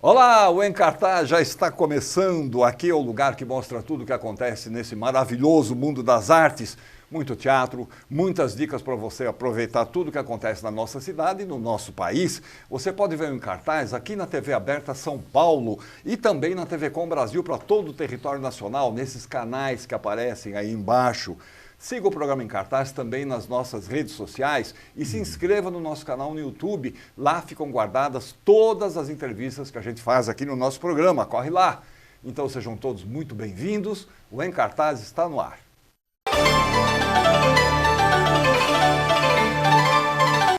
Olá, o Em Cartaz já está começando. Aqui é o lugar que mostra tudo o que acontece nesse maravilhoso mundo das artes. Muito teatro, muitas dicas para você aproveitar tudo o que acontece na nossa cidade e no nosso país. Você pode ver o Em Cartaz aqui na TV Aberta São Paulo e também na TV Com Brasil para todo o território nacional, nesses canais que aparecem aí embaixo. Siga o programa Em Cartaz também nas nossas redes sociais e se inscreva no nosso canal no YouTube. Lá ficam guardadas todas as entrevistas que a gente faz aqui no nosso programa. Corre lá! Então sejam todos muito bem-vindos. O Em Cartaz está no ar.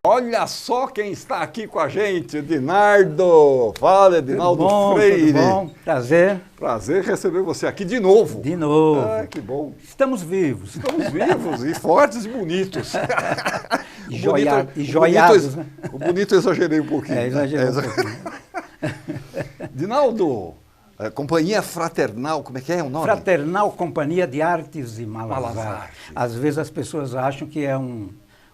Olha só quem está aqui com a gente, Edinardo. Fala, Edinaldo Freire. Tudo bom, prazer. Prazer receber você aqui de novo. De novo. Ah, que bom. Estamos vivos. Estamos vivos e fortes e bonitos. E joiados, né? O bonito eu exagerei um pouquinho. Exagerei um pouquinho. Edinaldo, Companhia Fraternal, como é que é o nome? Fraternal Companhia de Artes e Malabares. Às vezes as pessoas acham que é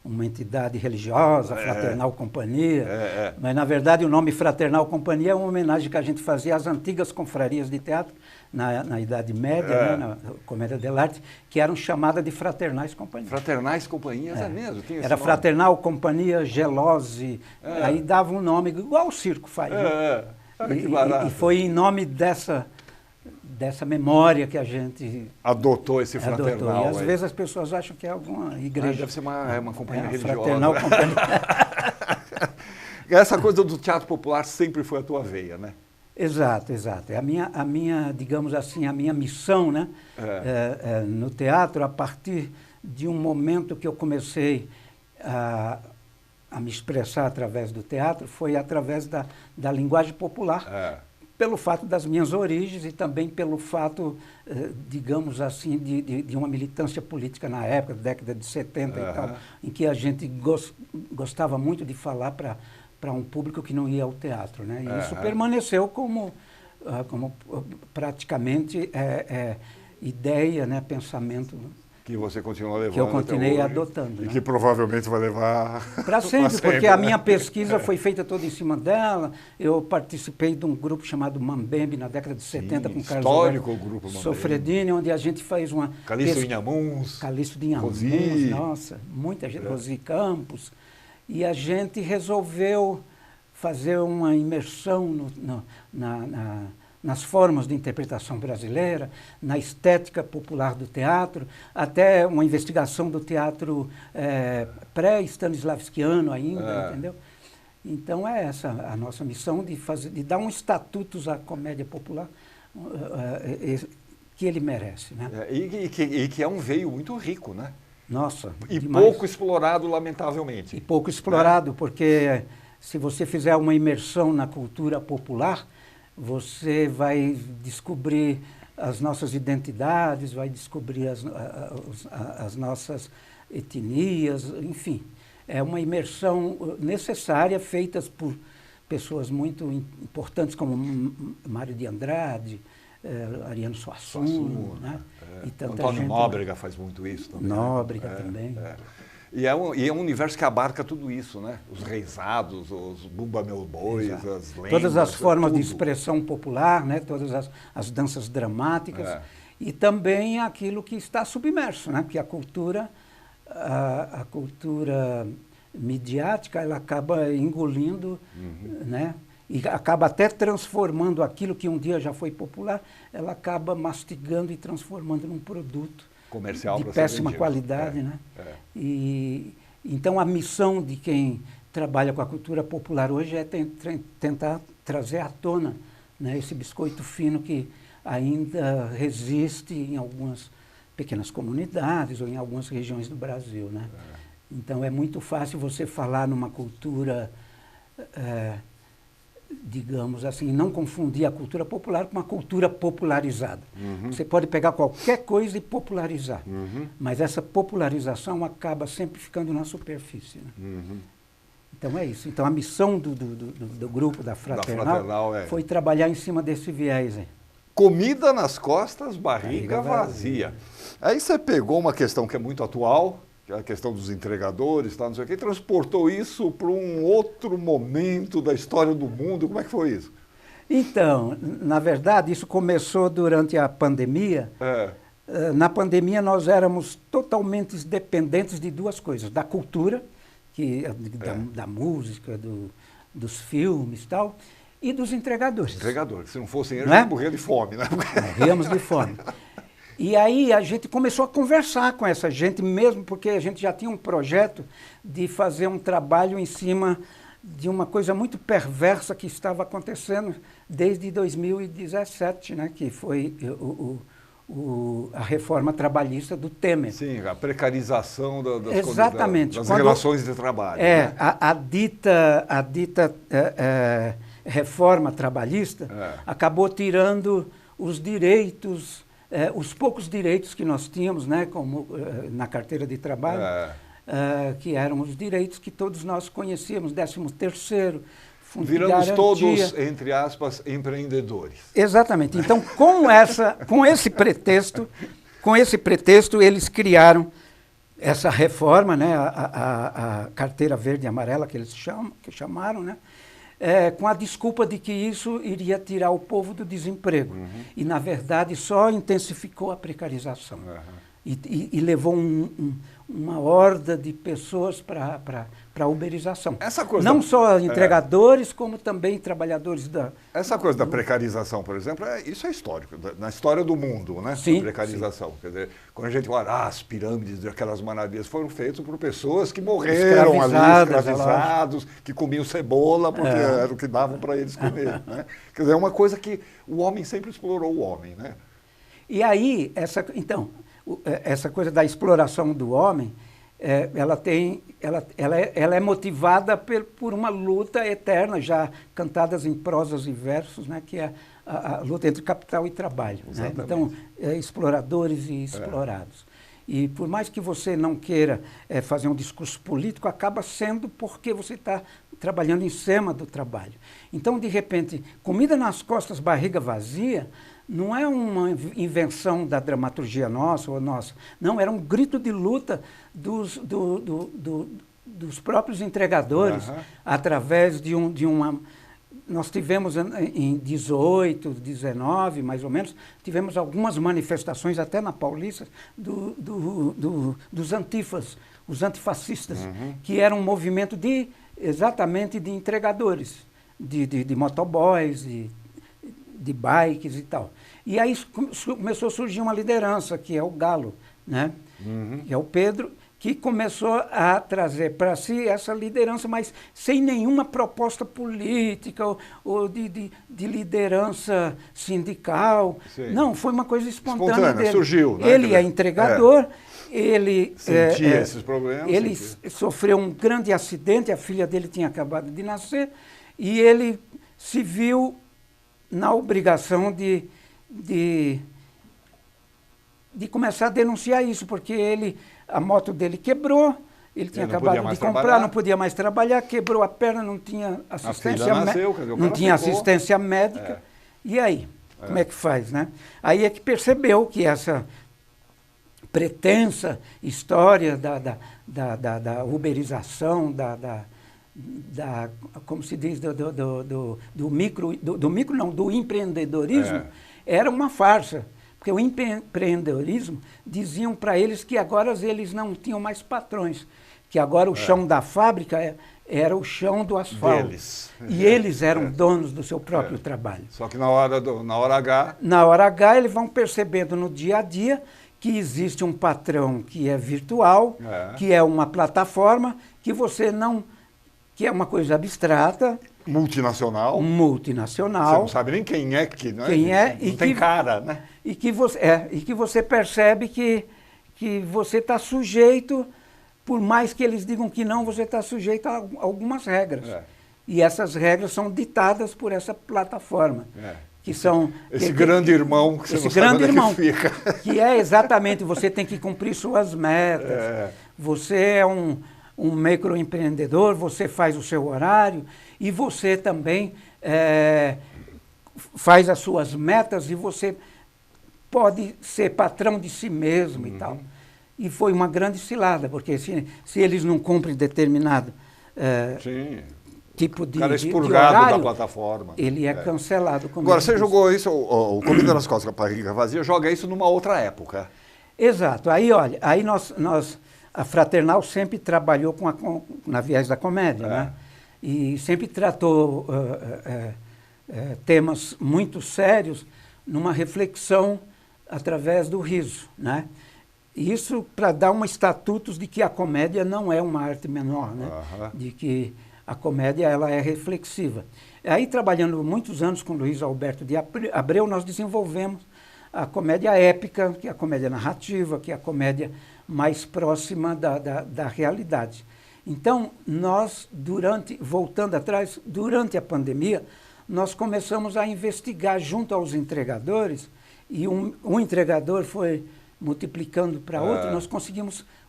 uma entidade religiosa, Fraternal Companhia, mas na verdade o nome Fraternal Companhia é uma homenagem que a gente fazia às antigas confrarias de teatro, na Idade Média, né, na Comédia dell'arte, que eram chamadas de Fraternais Companhias. Fraternais Companhias, é mesmo? Tinha Era esse Fraternal Companhia Gelose, aí dava um nome igual o circo faz. Né? Que barato. E foi em nome dessa memória que a gente adotou esse fraternal. E às vezes as pessoas acham que é alguma igreja. Deve ser uma companhia religiosa. Fraternal Companhia. Essa coisa do teatro popular sempre foi a tua veia, né? Exato, exato. É a minha, digamos assim, a minha missão, né? No teatro, a partir de um momento que eu comecei a me expressar através do teatro, foi através da linguagem popular. Pelo fato das minhas origens e também pelo fato, digamos assim, de uma militância política na época, década de 70 e tal, em que a gente gostava muito de falar para um público que não ia ao teatro, né? E isso permaneceu como praticamente ideia, né, pensamento. Que você continua levando. Que eu continuei adotando. E que provavelmente vai levar para sempre, porque a minha pesquisa foi feita toda em cima dela. Eu participei de um grupo chamado Mambembe na década de 70 com Carlos histórico grupo Mambembe. Sofredini, onde a gente faz uma Calixto Inhamuns. Calixto de Inhamuns, nossa, muita gente, Rosi Campos. E a gente resolveu fazer uma imersão nas formas de interpretação brasileira, na estética popular do teatro, até uma investigação do teatro pré-stanislavskiano ainda, entendeu? Então é essa a nossa missão de dar um estatutos à comédia popular que ele merece, né? E que é um veio muito rico, né? Nossa, e demais. Pouco explorado, lamentavelmente. E pouco explorado, porque se você fizer uma imersão na cultura popular, você vai descobrir as nossas identidades, vai descobrir as nossas etnias, enfim. É uma imersão necessária, feita por pessoas muito importantes como Mário de Andrade, Ariano Suassuna, né? E tanta Antônio Nóbrega faz muito isso também. Nóbrega também. E é um universo que abarca tudo isso, né? Os reisados, os Bumba Meu Boi, as lendas. Todas as formas de expressão popular, né? Todas as danças dramáticas. E também aquilo que está submerso, né? Porque a cultura midiática, ela acaba engolindo, né? E acaba até transformando aquilo que um dia já foi popular, ela acaba mastigando e transformando num produto comercial de péssima qualidade, né? E então a missão de quem trabalha com a cultura popular hoje é tentar trazer à tona, né, esse biscoito fino que ainda resiste em algumas pequenas comunidades ou em algumas regiões do Brasil, né? Então é muito fácil você falar numa cultura digamos assim, não confundir a cultura popular com uma cultura popularizada. Você pode pegar qualquer coisa e popularizar, mas essa popularização acaba sempre ficando na superfície. Né? Então é isso. Então a missão do grupo da Fraternal foi trabalhar em cima desse viés aí. Comida nas costas, barriga vazia. Aí você pegou uma questão que é muito atual, a questão dos entregadores, não sei o quê, transportou isso para um outro momento da história do mundo. Como é que foi isso? Então, na verdade, isso começou durante a pandemia. Na pandemia, nós éramos totalmente dependentes de duas coisas: da cultura, da música, dos filmes e tal, e dos entregadores. Entregadores. Se não fossem eles, a gente morria de fome, né? Morríamos de fome. E aí a gente começou a conversar com essa gente mesmo, porque a gente já tinha um projeto de fazer um trabalho em cima de uma coisa muito perversa que estava acontecendo desde 2017, né, que foi a reforma trabalhista do Temer. Sim, a precarização Exatamente. das relações de trabalho. Né? A dita reforma trabalhista acabou tirando os direitos, os poucos direitos que nós tínhamos, né, como na carteira de trabalho, que eram os direitos que todos nós conhecíamos, 13º, fundo de garantia. Viramos todos, entre aspas, empreendedores. Exatamente. Então, com esse pretexto, eles criaram essa reforma, né, a carteira verde e amarela, que eles chamaram, né, com a desculpa de que isso iria tirar o povo do desemprego. E, na verdade, só intensificou a precarização. E levou uma horda de pessoas para a uberização. Não só entregadores, como também trabalhadores da... Essa coisa da precarização, por exemplo, isso é histórico, na história do mundo, né? Sim, a precarização. Sim. Quer dizer, quando a gente olha as pirâmides, aquelas maravilhas, foram feitas por pessoas que morreram escravizados, que comiam cebola, porque era o que davam para eles comer. Né? Quer dizer, é uma coisa que o homem sempre explorou o homem, né? E aí, essa coisa da exploração do homem, ela é motivada por uma luta eterna, já cantadas em prosas e versos, né, que é a luta entre capital e trabalho. Né? Então, exploradores e explorados. E por mais que você não queira fazer um discurso político, acaba sendo porque você está trabalhando em cima do trabalho. Então, de repente, comida nas costas, barriga vazia, não é uma invenção da dramaturgia nossa ou nossa. Não, era um grito de luta dos próprios entregadores, através de uma... Nós tivemos em 18, 19, mais ou menos, tivemos algumas manifestações, até na Paulista, dos antifas, os antifascistas, que era um movimento exatamente de entregadores, de motoboys, de bikes e tal. E aí começou a surgir uma liderança, que é o Galo, né? Que é o Pedro, que começou a trazer para si essa liderança, mas sem nenhuma proposta política ou de liderança sindical. Sim. Não, foi uma coisa espontânea dele. Surgiu. Né? Ele é entregador, ele... sentia esses problemas. Ele sofreu um grande acidente, a filha dele tinha acabado de nascer, e ele se viu na obrigação de começar a denunciar isso, porque a moto dele quebrou, ele tinha acabado de comprar, não podia mais trabalhar, quebrou a perna, não tinha assistência médica. E aí, como é que faz, né? Aí é que percebeu que essa pretensa história da uberização, como se diz, do empreendedorismo, era uma farsa. Porque o empreendedorismo diziam para eles que agora eles não tinham mais patrões, que agora o chão da fábrica era o chão do asfalto. Deles. E eles eram donos do seu próprio trabalho. Só que na hora H... Na hora H, eles vão percebendo no dia a dia que existe um patrão que é virtual, que é uma plataforma, que você não... que é uma coisa abstrata. Multinacional. Você não sabe nem quem é que... Não não tem cara, né? E que você percebe que você está sujeito, por mais que eles digam que não, você está sujeito a algumas regras. E essas regras são ditadas por essa plataforma. Que são... Esse grande irmão que você não sabe onde é que fica. Que é exatamente, você tem que cumprir suas metas. Você é um microempreendedor, você faz o seu horário e você também faz as suas metas e você pode ser patrão de si mesmo e tal. E foi uma grande cilada, porque se eles não cumprem determinado tipo de, o cara é de expurgado horário, da plataforma. ele é cancelado. Agora, você jogou isso, o Comida nas Costas, Barriga Vazia, joga isso numa outra época. Exato. Aí, olha, aí a Fraternal sempre trabalhou na viés da comédia, né? E sempre tratou temas muito sérios numa reflexão através do riso, né? Isso para dar um estatuto de que a comédia não é uma arte menor, né? De que a comédia ela é reflexiva. Aí, trabalhando muitos anos com Luiz Alberto de Abreu, nós desenvolvemos a comédia épica, que é a comédia narrativa, que é a comédia mais próxima da realidade. Então, nós, voltando atrás, durante a pandemia, nós começamos a investigar junto aos entregadores, e um entregador foi multiplicando para outro,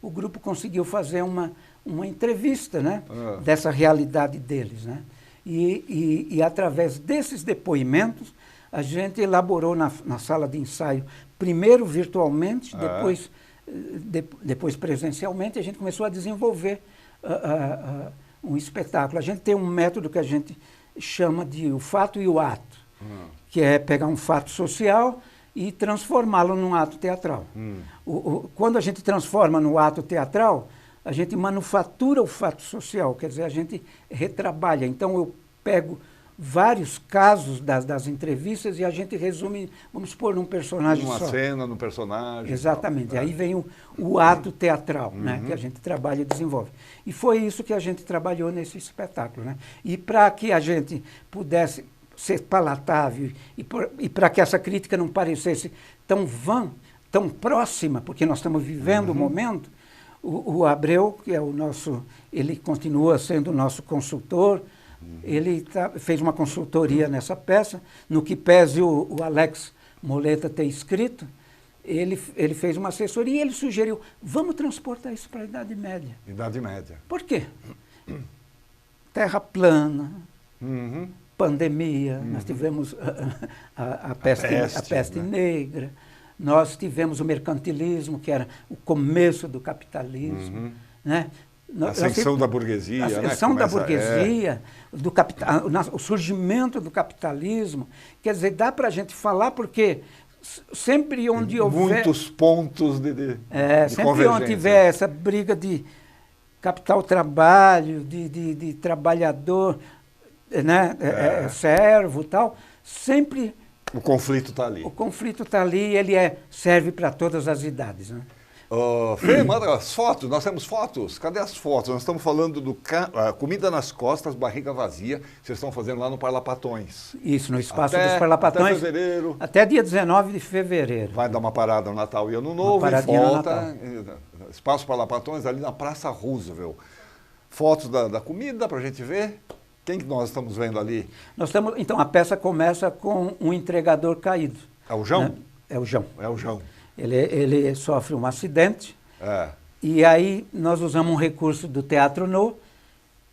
o grupo conseguiu fazer uma entrevista, né, dessa realidade deles, né? E através desses depoimentos, a gente elaborou na sala de ensaio, primeiro virtualmente, depois presencialmente, a gente começou a desenvolver um espetáculo. A gente tem um método que a gente chama de o fato e o ato, que é pegar um fato social e transformá-lo num ato teatral. Quando a gente transforma no ato teatral, a gente manufatura o fato social, quer dizer, a gente retrabalha. Então, eu pego vários casos das entrevistas e a gente resume, vamos supor, num personagem só. Numa cena, num personagem. Exatamente. Aí vem o ato teatral, né, que a gente trabalha e desenvolve. E foi isso que a gente trabalhou nesse espetáculo, né? E para que a gente pudesse ser palatável e para que essa crítica não parecesse tão vã, tão próxima, porque nós estamos vivendo o momento, o Abreu, que é ele continua sendo o nosso consultor, ele fez uma consultoria nessa peça, no que pese o Alex Moleta ter escrito, ele fez uma assessoria e ele sugeriu, vamos transportar isso para a Idade Média. Idade Média. Por quê? Terra plana, pandemia, nós tivemos a peste negra, nós tivemos o mercantilismo, que era o começo do capitalismo, né? A ascensão da burguesia. A ascensão da burguesia, o surgimento do capitalismo. Quer dizer, dá para a gente falar porque sempre onde houver... Muitos pontos de sempre onde tiver essa briga de capital-trabalho, de trabalhador, né, servo e tal, sempre... O conflito está ali. O conflito está ali e ele serve para todas as idades, né? Fê, manda as fotos, nós temos fotos. Cadê as fotos? Nós estamos falando do Comida nas Costas, Barriga Vazia. Vocês estão fazendo lá no Parlapatões. Isso, no espaço dos Parlapatões. Até fevereiro. Até dia 19 de fevereiro. Vai dar uma parada no Natal e Ano Novo e volta. Espaço Parlapatões ali na Praça Roosevelt. Fotos da comida para a gente ver. Quem que nós estamos vendo ali? Então, a peça começa com um entregador caído. É o João? Né? É o João. É o João. Ele sofre um acidente, e aí nós usamos um recurso do Teatro No,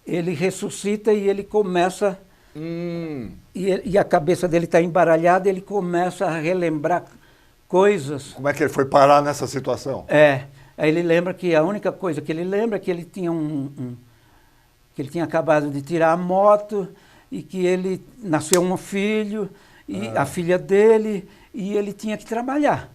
ele ressuscita e ele começa, e a cabeça dele está embaralhada, ele começa a relembrar coisas. Como é que ele foi parar nessa situação? Aí ele lembra que a única coisa que ele lembra é que ele tinha que ele tinha acabado de tirar a moto, e que ele nasceu um filho, e a filha dele... E ele tinha que trabalhar.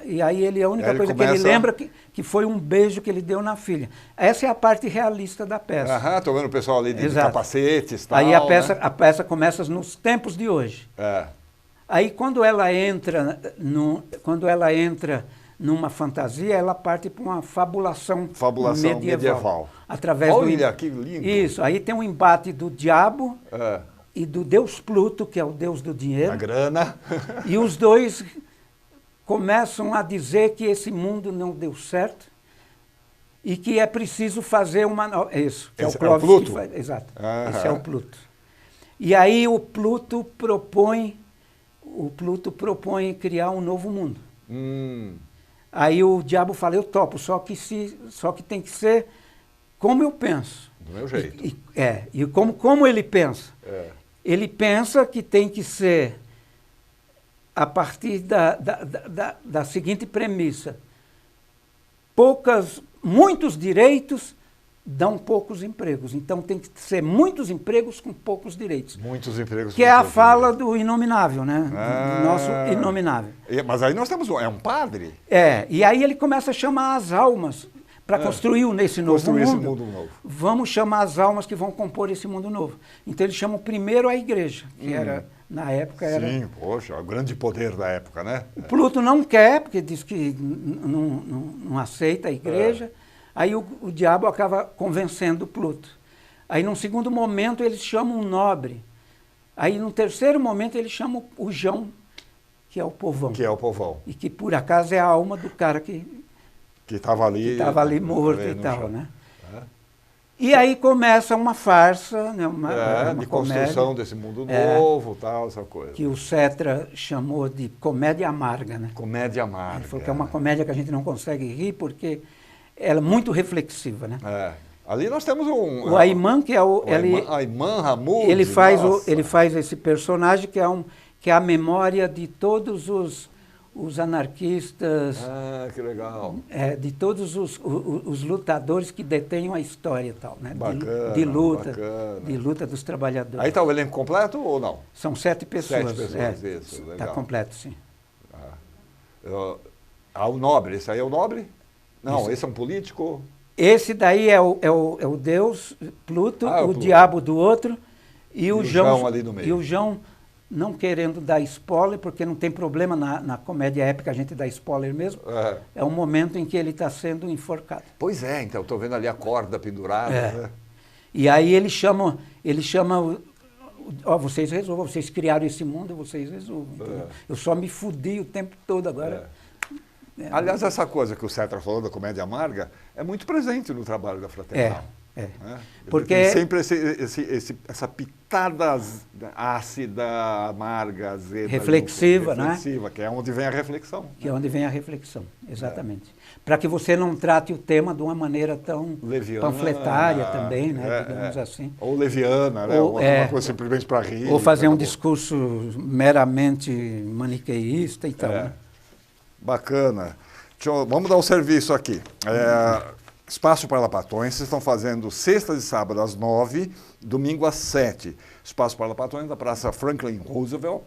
E aí a única coisa que ele lembra que foi um beijo que ele deu na filha. Essa é a parte realista da peça. Estou vendo o pessoal ali de capacetes e tal. Aí a peça começa nos tempos de hoje. Aí quando ela entra numa fantasia, ela parte para uma fabulação medieval. Olha, que lindo. Isso, aí tem um embate do diabo... e do deus Pluto, que é o deus do dinheiro. A grana. E os dois começam a dizer que esse mundo não deu certo e que é preciso fazer uma... Isso, que é o Clóvis. É o Pluto? Exato, esse é o Pluto. E aí o Pluto propõe criar um novo mundo. Aí o diabo fala, eu topo, só que tem que ser como eu penso. Do meu jeito. E como ele pensa? Ele pensa que tem que ser a partir da seguinte premissa: muitos direitos dão poucos empregos. Então tem que ser muitos empregos com poucos direitos. Muitos empregos. Que é a fala do Inominável, né? Do nosso Inominável. Mas aí nós temos um padre. E aí ele começa a chamar as almas para construir nesse novo mundo. Esse mundo novo. Vamos chamar as almas que vão compor esse mundo novo. Então ele chama primeiro a igreja, que era, na época, era... Sim, poxa, o grande poder da época, né? O Pluto não quer, porque diz que não aceita a igreja. Aí o diabo acaba convencendo o Pluto. Aí, num segundo momento, eles chamam um nobre. Aí, num terceiro momento, eles chamam o Jão, que é o povão. Que é o povão. E que, por acaso, é a alma do cara que estava ali morto e tal, né? E aí começa uma farsa, né? uma de construção comédia, desse mundo novo, tal, essa coisa. Que o Cetra chamou de comédia amarga, né? Comédia amarga. Ele falou que é uma comédia que a gente não consegue rir porque ela é muito reflexiva, né? Ali nós temos o Ayman, que é o Ayman Hammoud. Ele faz esse personagem que é a memória de todos os anarquistas. Que legal. De todos os lutadores que detêm a história e tal, né? Bacana, de luta dos trabalhadores. Aí está o elenco completo ou não? São 7 pessoas. 7 pessoas, isso. Legal. Está completo, sim. O nobre, esse aí é o nobre? Não, esse é um político? Esse daí é o Deus, Pluto, o diabo do outro, e o Jão ali no meio. E o Jão, não querendo dar spoiler, porque não tem problema na comédia épica a gente dá spoiler mesmo, é o momento em que ele está sendo enforcado. Pois é, então, estou vendo ali a corda pendurada. Né? E aí ele chama vocês resolvam, vocês criaram esse mundo, vocês resolvam. Eu só me fudi o tempo todo agora. Aliás, essa coisa que o Cetra falou da comédia amarga é muito presente no trabalho da Fraternal. Porque tem sempre essa pitada ácida, amarga, azeda. Reflexiva, né? Que é onde vem a reflexão. Que é onde vem a reflexão, exatamente. Para que você não trate o tema de uma maneira tão leviana, panfletária também, né? Digamos assim. Ou leviana, né? Ou uma coisa simplesmente para rir. Ou fazer um discurso meramente maniqueísta e tal. Né? Bacana. Vamos dar um serviço aqui. Espaço Parlapatões, vocês estão fazendo sexta e sábado às 9, domingo às 7. Espaço Parlapatões da Praça Franklin Roosevelt,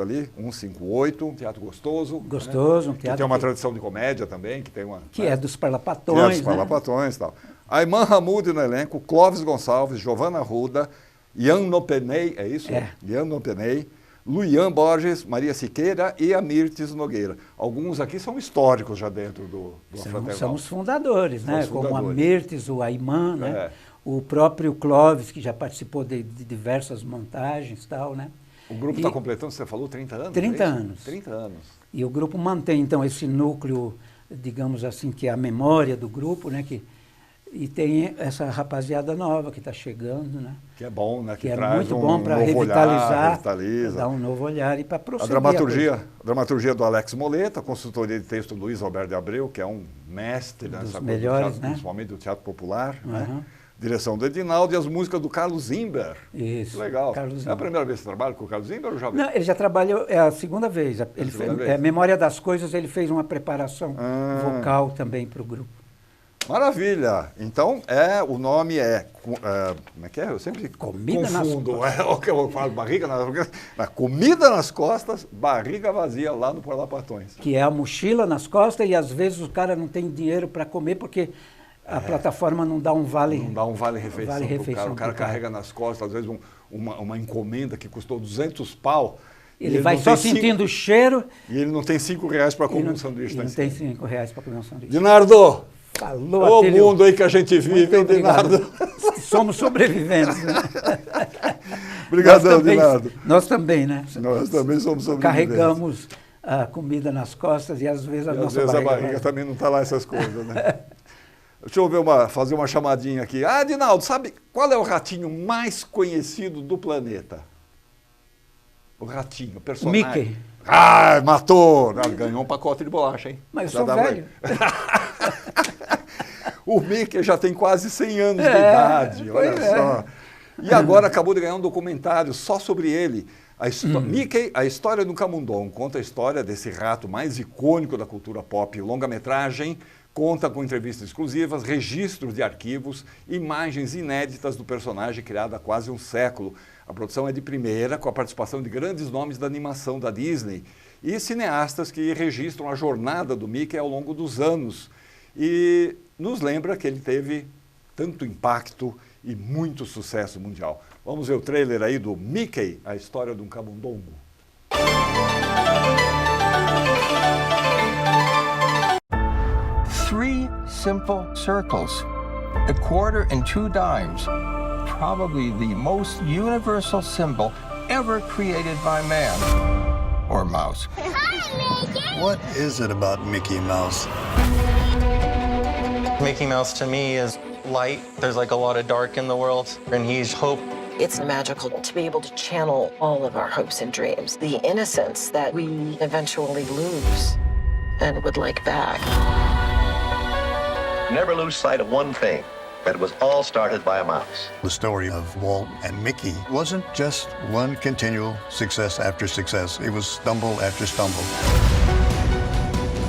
ali, 158, um teatro gostoso. Gostoso, né? Um teatro que tem uma tradição de comédia também, que é dos Parlapatões. Que é dos Parlapatões e tal. Ayman Hammoud no elenco, Clóvis Gonçalves, Giovanna Arruda, Ian Nopenay, é isso? Ian Nopenay, Luian Borges, Maria Siqueira e Amirtes Nogueira. Alguns aqui são históricos já dentro do Fraternal. São os fundadores, né? Como Amirtes, o Ayman, né? O próprio Clóvis, que já participou de diversas montagens e tal, né? O grupo está completando, você falou, 30 anos? 30 anos. 30 anos. E o grupo mantém, então, esse núcleo, digamos assim, que é a memória do grupo, né? E tem essa rapaziada nova que está chegando, né? Que é bom, né? Que é muito bom para revitalizar, dar um novo olhar e para prosseguir. A dramaturgia do Alex Moleta, consultoria de texto do Luiz Alberto de Abreu, que é um mestre nessa coisa, teatro, principalmente do teatro popular, né? Direção do Edinaldo e as músicas do Carlos Zimber. Isso. Legal. É a primeira vez que você trabalha com o Carlos Zimber ou já veio? Não, ele já trabalhou, é a segunda vez. Memória das Coisas, ele fez uma preparação vocal também para o grupo. Maravilha! Então, o nome como é que é? Eu sempre Comida confundo. Nas Costas. É o que eu falo, comida nas costas, barriga vazia lá no Parlapatões. Que é a mochila nas costas e às vezes o cara não tem dinheiro para comer porque a plataforma não dá um vale... Não dá um vale-refeição. O cara carrega nas costas, às vezes, uma encomenda que custou 200 pau. Ele vai só sentindo o cheiro... E ele não tem R$5 para comer um sanduíche. Ele não tem R$5 para comer um sanduíche. Dinardo! Falou, o mundo aí que a gente vive, hein, Dinardo? Somos sobreviventes, né? Obrigadão, Dinardo. Nós também, né? Nós também somos sobreviventes. Carregamos a comida nas costas e às vezes a nossa barriga também não está lá essas coisas, né? Deixa eu fazer uma chamadinha aqui. Dinaldo, sabe qual é o ratinho mais conhecido do planeta? O ratinho, o personagem. Mickey. Matou! Ganhou um pacote de bolacha, hein? Mas eu sou velho. O Mickey já tem quase 100 anos de idade, olha só. E agora acabou de ganhar um documentário só sobre ele. Mickey, a história do Camundongo, conta a história desse rato mais icônico da cultura pop, longa-metragem, Conta com entrevistas exclusivas, registros de arquivos, imagens inéditas do personagem criado há quase um século. A produção é de primeira, com a participação de grandes nomes da animação da Disney e cineastas que registram a jornada do Mickey ao longo dos anos. E nos lembra que ele teve tanto impacto e muito sucesso mundial. Vamos ver o trailer aí do Mickey, a história de um camundongo. Three simple circles, a quarter and 2 dimes, probably the most universal symbol ever created by man or mouse. Hi, Mickey! What is it about Mickey Mouse? Mickey Mouse to me is light. There's like a lot of dark in the world, and he's hope. It's magical to be able to channel all of our hopes and dreams, the innocence that we eventually lose and would like back. Never lose sight of one thing, that it was all started by a mouse. The story of Walt and Mickey wasn't just one continual success after success. It was stumble after stumble.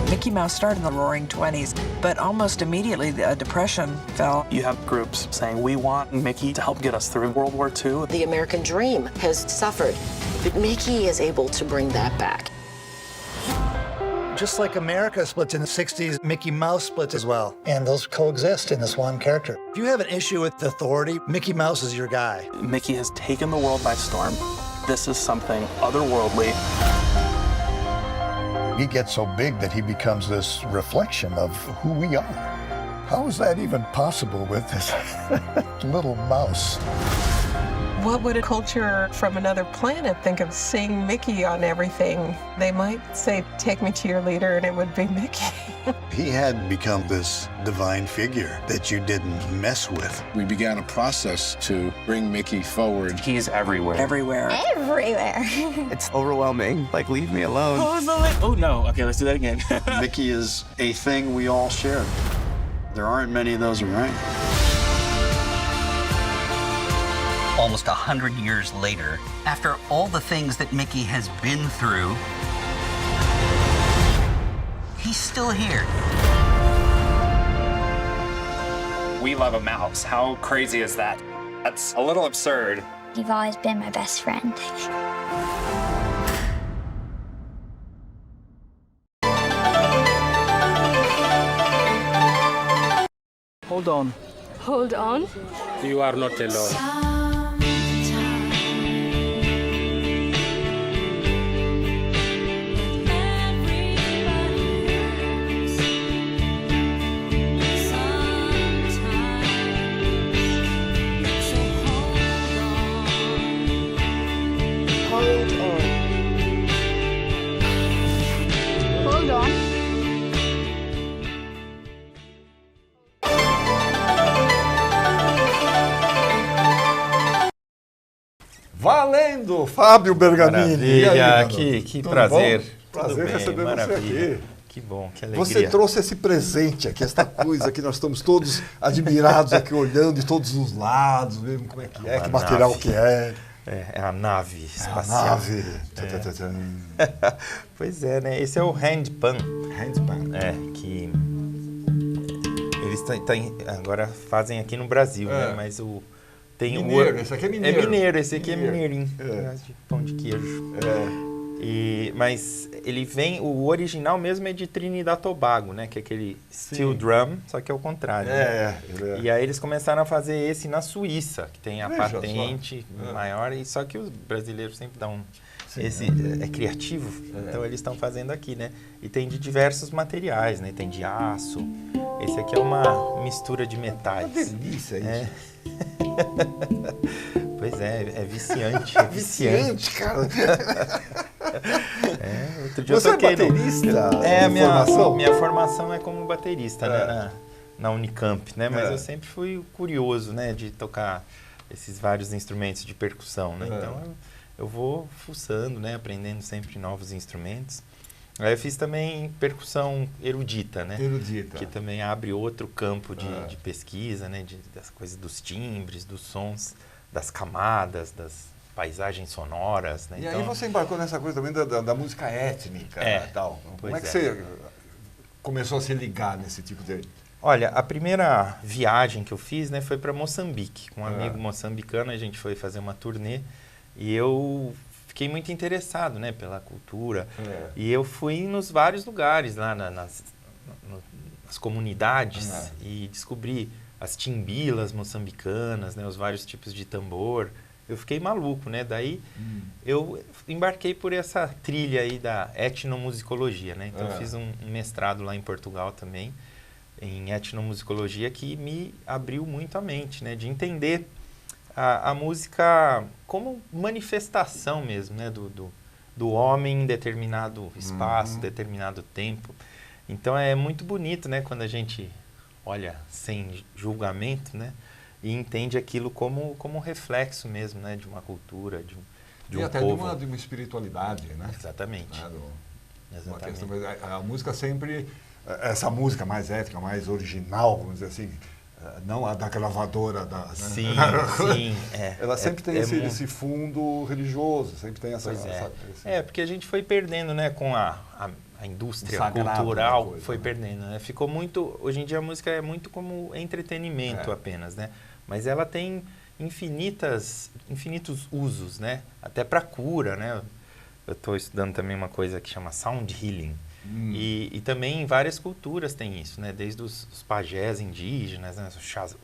Mickey Mouse started in the Roaring 20s, but almost immediately the Depression fell. You have groups saying, we want Mickey to help get us through World War II. The American dream has suffered, but Mickey is able to bring that back. Just like America splits in the 60s, Mickey Mouse splits as well. And those coexist in this one character. If you have an issue with authority, Mickey Mouse is your guy. Mickey has taken the world by storm. This is something otherworldly. He gets so big that he becomes this reflection of who we are. How is that even possible with this little mouse? What would a culture from another planet think of seeing Mickey on everything? They might say, take me to your leader, and it would be Mickey. He had become this divine figure that you didn't mess with. We began a process to bring Mickey forward. He's everywhere. Everywhere. Everywhere. It's overwhelming. Like, leave me alone. Oh, no. Okay, let's do that again. Mickey is a thing we all share. There aren't many of those around. Almost 100 years later, after all the things that Mickey has been through, he's still here. We love a mouse. How crazy is that? That's a little absurd. You've always been my best friend. Hold on. Hold on. You are not alone. Hold on. Valendo, Fábio Bergamini. Maravilha, que prazer. Prazer receber você aqui. Que bom, que alegria. Você trouxe esse presente aqui, esta coisa que nós estamos todos admirados aqui, olhando de todos os lados, vendo como é que é, que material que é. É a nave espacial. A nave. Pois é, né? Esse é o handpan. Handpan. Que eles agora fazem aqui no Brasil, né? Mas tem mineiro, esse aqui é mineiro. É mineiro, esse aqui é mineirinho. De pão de queijo. Mas ele vem, o original mesmo é de Trinidad e Tobago, né? Que é aquele steel drum, só que é o contrário. E aí eles começaram a fazer esse na Suíça, que tem a patente maior, e só que os brasileiros sempre dão esse é criativo, então eles estão fazendo aqui, né? E tem de diversos materiais, né? Tem de aço. Esse aqui é uma mistura de metais. Uma delícia isso. Pois é viciante. É viciante, cara. Outro dia você eu toquei é baterista? Minha formação é como baterista, né? Na Unicamp, né? Mas eu sempre fui curioso, né? De tocar esses vários instrumentos de percussão, né? Então eu vou fuçando, né? Aprendendo sempre novos instrumentos. Aí eu fiz também percussão erudita, né? Erudita. Que também abre outro campo de pesquisa, né? Das coisas dos timbres, dos sons, das camadas, das paisagens sonoras, né? E então, aí você embarcou nessa coisa também da música étnica e tal. Como é que você começou a se ligar nesse tipo de... Olha, a primeira viagem que eu fiz, né, foi para Moçambique. Com um amigo moçambicano, a gente foi fazer uma turnê e eu fiquei muito interessado, né, pela cultura. E eu fui nos vários lugares lá nas comunidades e descobri as timbilas moçambicanas, né, os vários tipos de tambor. Eu fiquei maluco, né? Daí eu embarquei por essa trilha aí da etnomusicologia, né? Então eu fiz um mestrado lá em Portugal também, em etnomusicologia, que me abriu muito a mente, né? De entender a música como manifestação mesmo, né? Do homem em determinado espaço, determinado tempo. Então é muito bonito, né? Quando a gente olha sem julgamento, né? E entende aquilo como um reflexo mesmo, né? De uma cultura, de um até povo. de uma espiritualidade, né? Exatamente. Né? Exatamente. A música sempre, essa música mais ética, mais original, vamos dizer assim, não a da gravadora da... Né? Sim, sim. Ela sempre tem esse fundo religioso, sempre tem essa... porque a gente foi perdendo, né? Com a indústria cultural, coisa, foi perdendo, né? Ficou muito... Hoje em dia a música é muito como entretenimento apenas, né? Mas ela tem infinitos usos, né? Até para cura, né? Eu estou estudando também uma coisa que chama sound healing. E também em várias culturas tem isso, né? Desde os pajés indígenas, né?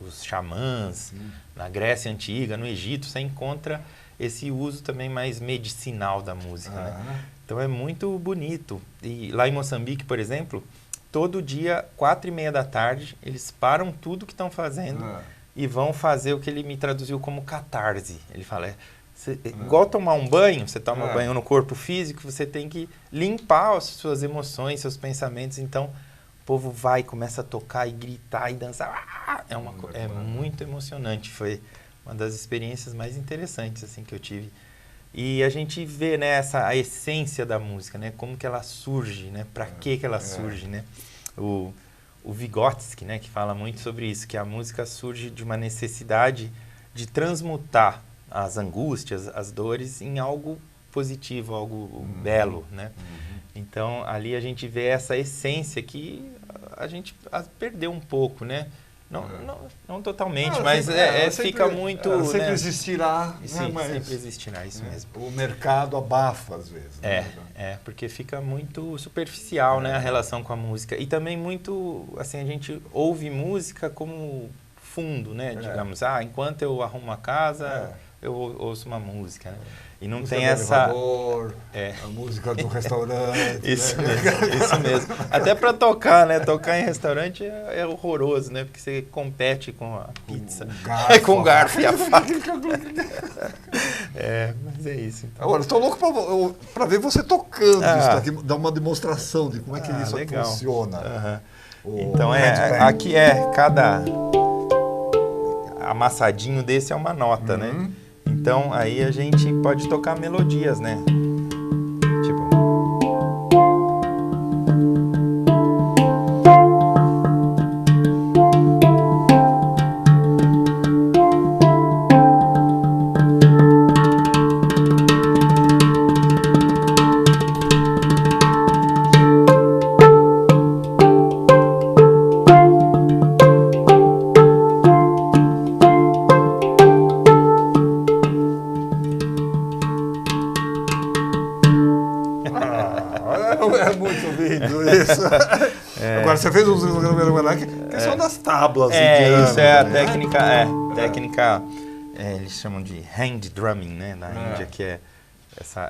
Os xamãs, na Grécia Antiga, no Egito, você encontra esse uso também mais medicinal da música, né? Então é muito bonito. E lá em Moçambique, por exemplo, todo dia, 4h30 da tarde, eles param tudo que estão fazendo e vão fazer o que ele me traduziu como catarse. Ele fala, igual tomar um banho, você toma banho no corpo físico, você tem que limpar as suas emoções, seus pensamentos. Então, o povo vai, começa a tocar e gritar e dançar. É muito emocionante. Foi uma das experiências mais interessantes assim, que eu tive. E a gente vê, né, a essência da música, né, como que ela surge, né, para que ela surge, né. O Vygotsky, né, que fala muito sobre isso, que a música surge de uma necessidade de transmutar as angústias, as dores em algo positivo, algo belo, né. Então, ali a gente vê essa essência que a gente perdeu um pouco, né. Não totalmente, mas fica muito... sempre né? existirá. Sim, né? Mas, sempre existirá, isso mesmo. O mercado abafa às vezes. Porque fica muito superficial, né, a relação com a música. E também muito, assim, a gente ouve música como fundo, né, digamos. Enquanto eu arrumo a casa, eu ouço uma música, né? E não música tem do essa... elevador, a música do restaurante. Isso mesmo. Até para tocar, né? Tocar em restaurante é horroroso, né? Porque você compete com a pizza. Com o garfo e a faca. Mas é isso. Então. Agora, estou louco para ver você tocando isso aqui, dar uma demonstração de como é que isso funciona. Então, aqui cada amassadinho desse é uma nota, né? Então, aí a gente pode tocar melodias, né? Tipo... É muito lindo isso. Agora, você fez uns que são das tábuas. Isso é a técnica, eles chamam de hand drumming, né, na Índia, que é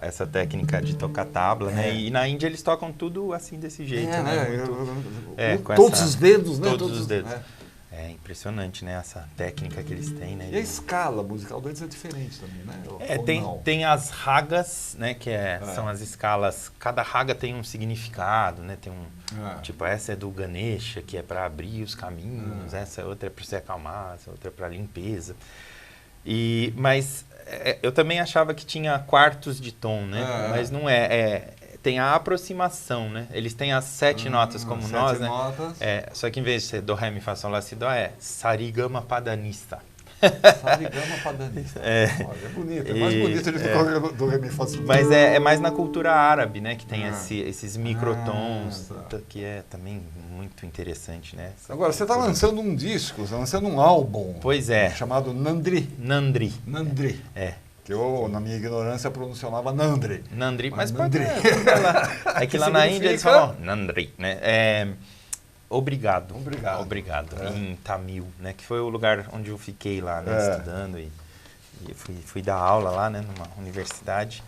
essa técnica de tocar tábua, né, e na Índia eles tocam tudo assim, desse jeito, com todos os dedos, né? Todos os dedos. É impressionante, né, essa técnica que eles têm, né? E a escala musical deles é diferente também, né? Tem as ragas, né, que são as escalas, cada raga tem um significado, né, tem tipo, essa é do Ganesha, que é para abrir os caminhos, essa outra é para se acalmar, essa outra é para limpeza. Mas eu também achava que tinha quartos de tom, né, mas não tem a aproximação, né? Eles têm as 7 notas como nós, né? Só que em vez de ser do, ré, mi, fá, sol, lá, si, dó, é sarigama padanista. Sarigama Padanista. Olha, é bonito, é mais bonito do Ré, Mi, Fá, Sol. Mas é mais na cultura árabe, né? Que tem esses microtons, que é também muito interessante, né? Agora, você está lançando um disco, você está lançando um álbum. Pois é. Chamado Nandri. Nandri. Que eu, na minha ignorância, pronunciava Nandri. Nandri, mas Nandri. É que lá na Índia eles falam Nandri, né? Obrigado, em Tamil, né? Que foi o lugar onde eu fiquei lá, né? Estudando e fui dar aula lá, né? Numa universidade.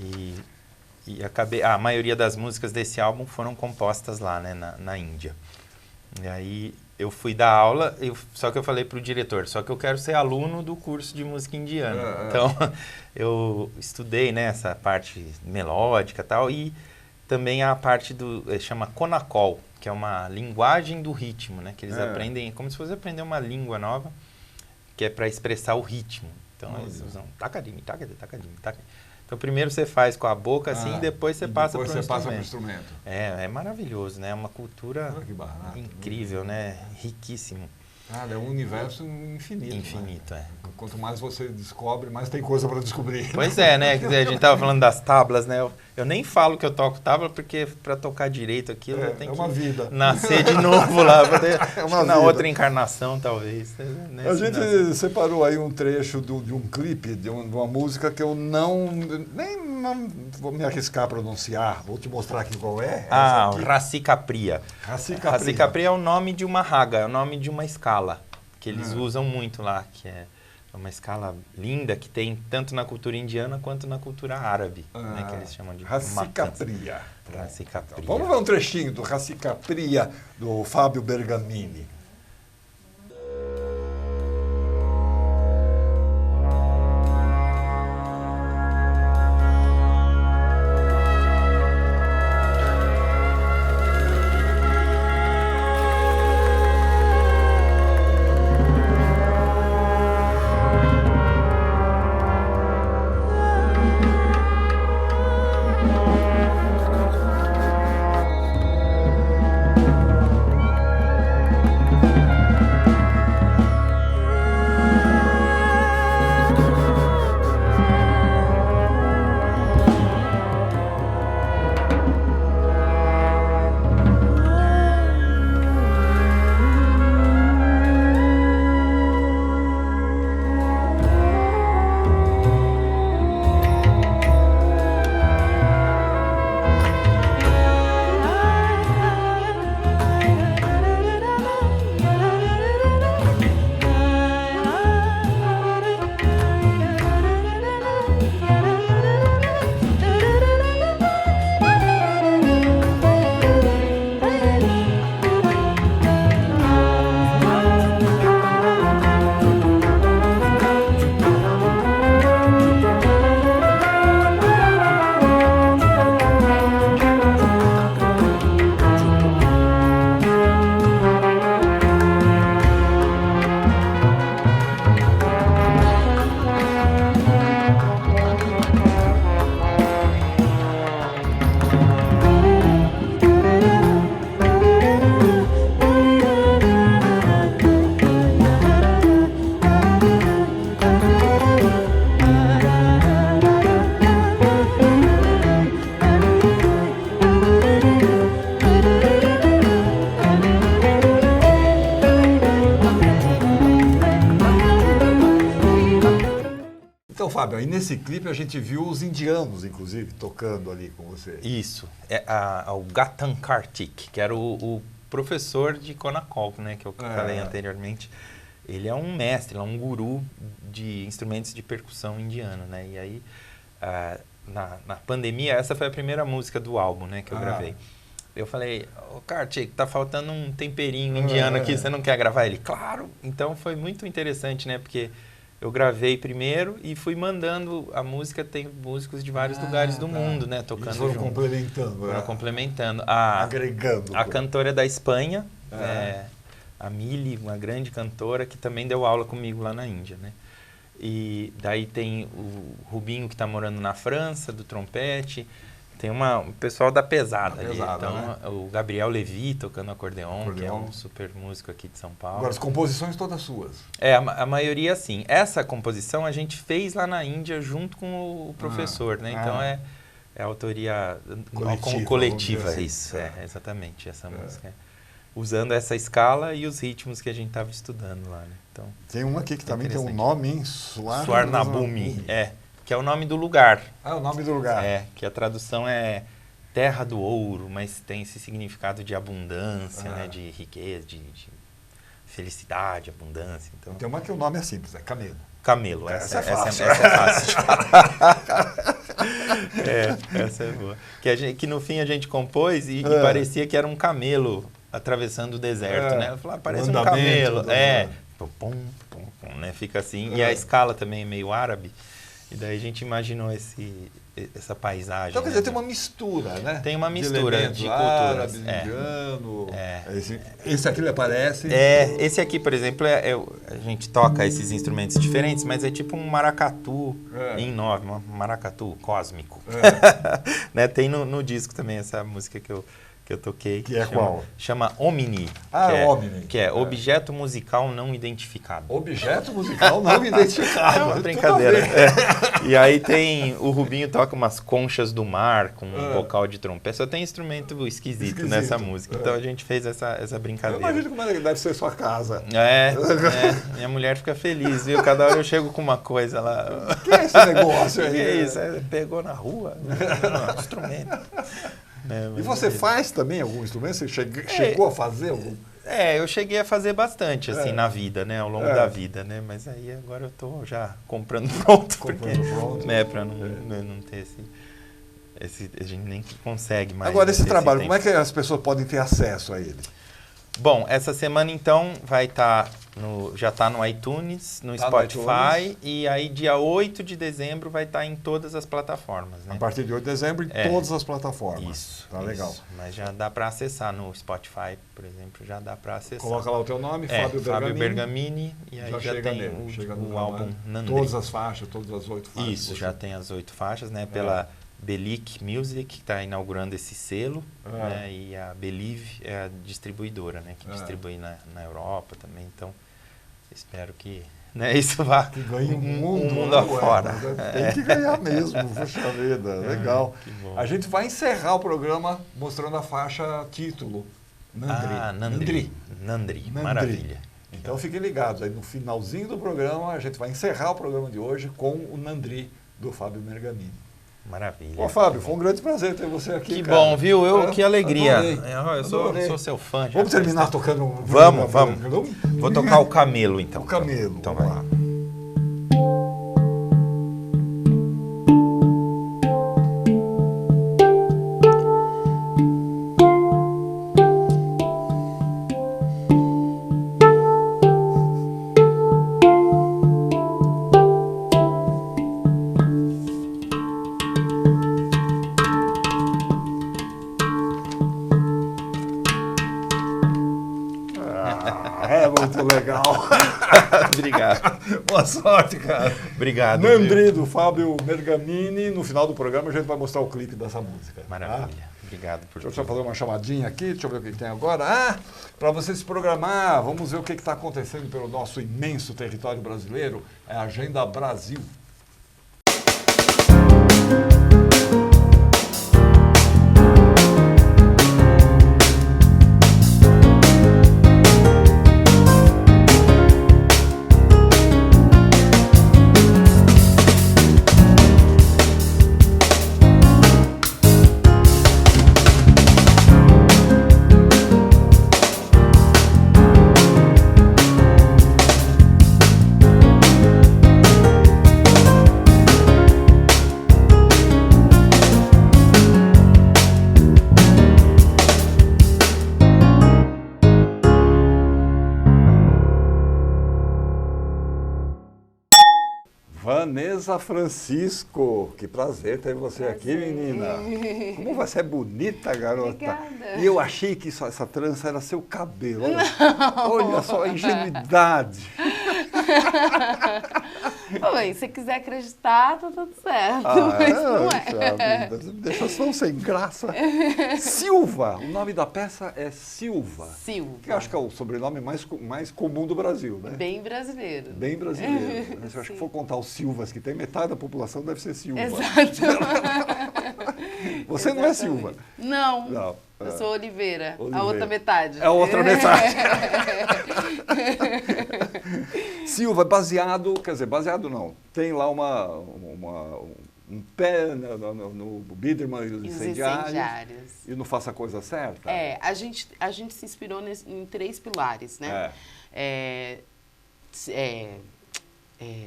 E acabei... a maioria das músicas desse álbum foram compostas lá, né? Na Índia. E aí eu fui dar aula, só que eu falei pro diretor, só que eu quero ser aluno do curso de música indiana. Então, eu estudei, né? Essa parte melódica e tal, e também a parte chama Konakol, que é uma linguagem do ritmo, né? Que eles aprendem, como se fosse aprender uma língua nova, que é para expressar o ritmo. Então, eles usam tacadim, tacadim, tacadim, tacadim. Então, primeiro você faz com a boca, assim, e depois você passa para o instrumento. É maravilhoso, né? É uma cultura incrível, né? Riquíssimo. É um universo infinito. Infinito, né? Quanto mais você descobre, mais tem coisa para descobrir. Pois é, né? Quer dizer, a gente estava falando das tablas, né? Eu nem falo que eu toco tábua, porque para tocar direito aquilo eu tenho que nascer de novo lá. Na outra encarnação, talvez. A gente separou aí um trecho de um clipe, de uma música que eu não vou me arriscar a pronunciar. Vou te mostrar aqui qual é. O Rassi Capria. Rassi Capria é o nome de uma raga, é o nome de uma escala que eles usam muito lá, que é uma escala linda que tem tanto na cultura indiana quanto na cultura árabe, né, que eles chamam de Rassi Capria. Rassi Capria. Então, vamos ver um trechinho do Rassi Capria do Fábio Bergamini. Fábio, aí nesse clipe a gente viu os indianos, inclusive, tocando ali com você. Isso. O Gatan Kartik, que era o professor de Konakol, né, que eu falei anteriormente. Ele é um mestre, um guru de instrumentos de percussão indiano, né? E aí, na pandemia, essa foi a primeira música do álbum, né, que eu gravei. Eu falei, Kartik, tá faltando um temperinho indiano aqui, você não quer gravar? Ele, claro! Então foi muito interessante, né, porque eu gravei primeiro e fui mandando a música, tem músicos de vários lugares do mundo, né, tocando junto. Foram complementando. Foram complementando. Agregando. A cantora da Espanha, a Mili, uma grande cantora, que também deu aula comigo lá na Índia, né. E daí tem o Rubinho, que está morando na França, do trompete. Tem um pessoal da pesada ali. Pesada, Então, né? o Gabriel Levi tocando acordeon, que é um super músico aqui de São Paulo. Agora, as composições todas suas. A maioria sim. Essa composição a gente fez lá na Índia junto com o professor, né? Então é autoria coletiva assim. isso. Isso, essa música. Usando essa escala e os ritmos que a gente estava estudando lá, né? Então, tem uma aqui que também tem um nome, hein? Swarnabhumi, que é o nome do lugar. O nome do lugar. Que a tradução é Terra do Ouro, mas tem esse significado de abundância, né? De riqueza, de felicidade, abundância. Então, tem uma que o nome é simples, é Camelo. Camelo, essa é fácil. Essa é boa. Que no fim a gente compôs e parecia que era um camelo atravessando o deserto, né? Eu falei, parece um camelo. Pum, né? Fica assim. E a escala também é meio árabe. E daí a gente imaginou essa paisagem. Então, quer dizer, tem uma mistura, né? Tem uma mistura de culturas. Indiano. Esse aqui lhe aparece? Esse aqui, por exemplo, a gente toca esses instrumentos diferentes, mas é tipo um maracatu em 9, um maracatu cósmico. Né? Tem no disco também essa música que eu toquei. Que é qual? Chama Omni. Omni. Que é objeto musical não identificado. Objeto musical não identificado. É uma brincadeira. E aí tem... O Rubinho toca umas conchas do mar com um vocal de trompete. Só tem instrumento esquisito nessa música. Então a gente fez essa brincadeira. Eu imagino como deve ser sua casa. Minha mulher fica feliz, viu? Cada hora eu chego com uma coisa lá. O que é esse negócio aí? Que é isso? Pegou na rua? Não, instrumento. E você faz também algum instrumento? Você chegou a fazer algum? Eu cheguei a fazer bastante, assim, na vida, né? Ao longo da vida, né? Mas aí agora eu tô já comprando pronto. Pra não ter esse... A gente nem consegue mais. Agora, esse trabalho, como é que as pessoas podem ter acesso a ele? Bom, essa semana, então, vai estar já está no iTunes, no Spotify, e aí dia 8 de dezembro vai estar em todas as plataformas. Né? A partir de 8 de dezembro, em todas as plataformas. Isso. Tá legal. Mas já dá para acessar no Spotify, por exemplo, já dá para acessar. Coloca lá o teu nome, Fábio Bergamini, e aí já tem o álbum Nandri. Todas as faixas, todas as 8 faixas. Isso, já tem as 8 faixas, né? Pela Belic Music, que está inaugurando esse selo, né? E a Believe é a distribuidora, né? Que distribui na Europa também. Então, espero que isso vá que ganhe o mundo afora. Tem que ganhar mesmo, puxa vida, legal. A gente vai encerrar o programa mostrando a faixa título, Nandri. Nandri, maravilha. Então fiquem ligados, aí no finalzinho do programa a gente vai encerrar o programa de hoje com o Nandri do Fábio Bergamini. Maravilha. Ô, Fábio, foi um grande prazer ter você aqui. Que bom, viu? Que alegria. Eu sou seu fã. Vamos terminar tocando Vamos. Vou tocar o Camelo, então. O Camelo. Então vai lá. Muito legal. Obrigado. Boa sorte, cara. Obrigado. Nandri, do Fábio Bergamini. No final do programa a gente vai mostrar o clipe dessa música. Maravilha. Tá? Obrigado por Deixa eu só fazer uma chamadinha aqui, deixa eu ver o que tem agora. Para você se programar, vamos ver o que está acontecendo pelo nosso imenso território brasileiro. É a Agenda Brasil. Vanessa Francisco, que prazer ter você aqui, menina. Como você é bonita, garota. Obrigada. E eu achei que essa trança era seu cabelo. Olha só a ingenuidade. também. Se você quiser acreditar, tá tudo certo. Mas não é. Deixa só sem graça. Silva, o nome da peça é Silva. Silva. Que eu acho que é o sobrenome mais comum do Brasil, né? Bem brasileiro. Bem brasileiro. Se eu acho que for contar os Silvas, que tem metade da população, deve ser Silva. Exato. Você não é Silva? Não. Eu sou Oliveira. A outra metade. É a outra metade. Silva, baseado não, tem lá um pé no Biderman e os Incendiários. E não Faça a Coisa Certa. A gente se inspirou em 3 pilares, né?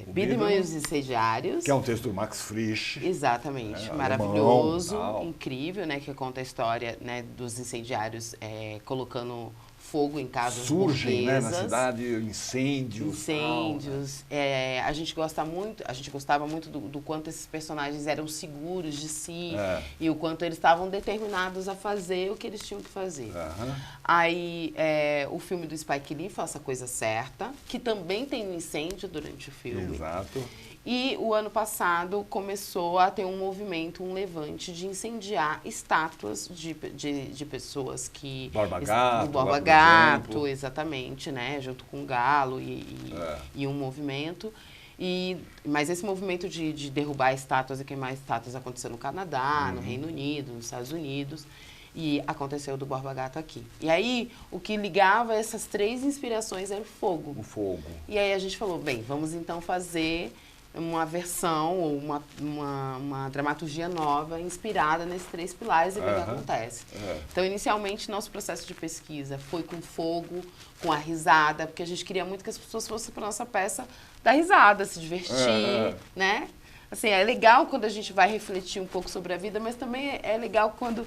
Biderman e os Incendiários. Que é um texto do Max Frisch. Exatamente, maravilhoso, incrível, né? Que conta a história, né, dos incendiários colocando fogo em casas Surgem, burguesas. Né, na cidade, incêndios. A gente gostava muito do quanto esses personagens eram seguros de si e o quanto eles estavam determinados a fazer o que eles tinham que fazer. Aí o filme do Spike Lee, Faça a Coisa Certa, que também tem um incêndio durante o filme. Exato. E o ano passado começou a ter um movimento, um levante de incendiar estátuas de pessoas que... Borba Gato. Do Borba Gato, exatamente, né? Junto com o Galo e um movimento. Mas esse movimento de derrubar estátuas e queimar estátuas aconteceu no Canadá, no Reino Unido, nos Estados Unidos. E aconteceu do Borba Gato aqui. E aí, o que ligava essas 3 inspirações era o fogo. O fogo. E aí a gente falou, bem, vamos então fazer uma versão ou uma dramaturgia nova inspirada nesses 3 pilares e ver o que acontece. Então, inicialmente, nosso processo de pesquisa foi com fogo, com a risada, porque a gente queria muito que as pessoas fossem para nossa peça dar risada, se divertir, né? Assim, é legal quando a gente vai refletir um pouco sobre a vida, mas também é legal quando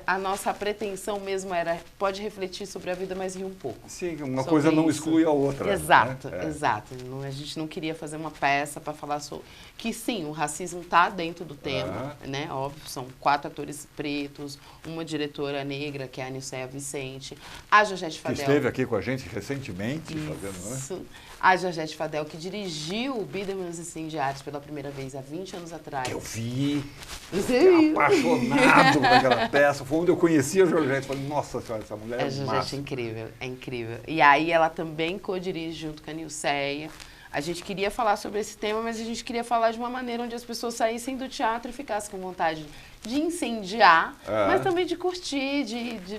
a nossa pretensão mesmo pode refletir sobre a vida, mas rir um pouco. Sim, uma coisa não exclui a outra. Exato, né? Exato. A gente não queria fazer uma peça para falar sobre... Que sim, o racismo está dentro do tema, né? Óbvio, são 4 atores pretos, uma diretora negra, que é a Nilceia Vicente, a Georgette Fadel... Que esteve aqui com a gente recentemente, fazendo, né? A Georgette Fadel, que dirigiu o Biderman e os Incendiários pela primeira vez há 20 anos atrás. Eu vi. Você viu? Apaixonado por aquela peça. Foi onde eu conheci a Georgette. Falei, nossa senhora, essa mulher é massa. A Georgette é incrível, é incrível. E aí ela também co-dirige junto com a Nilceia. A gente queria falar sobre esse tema, mas a gente queria falar de uma maneira onde as pessoas saíssem do teatro e ficassem com vontade de incendiar, mas também de curtir,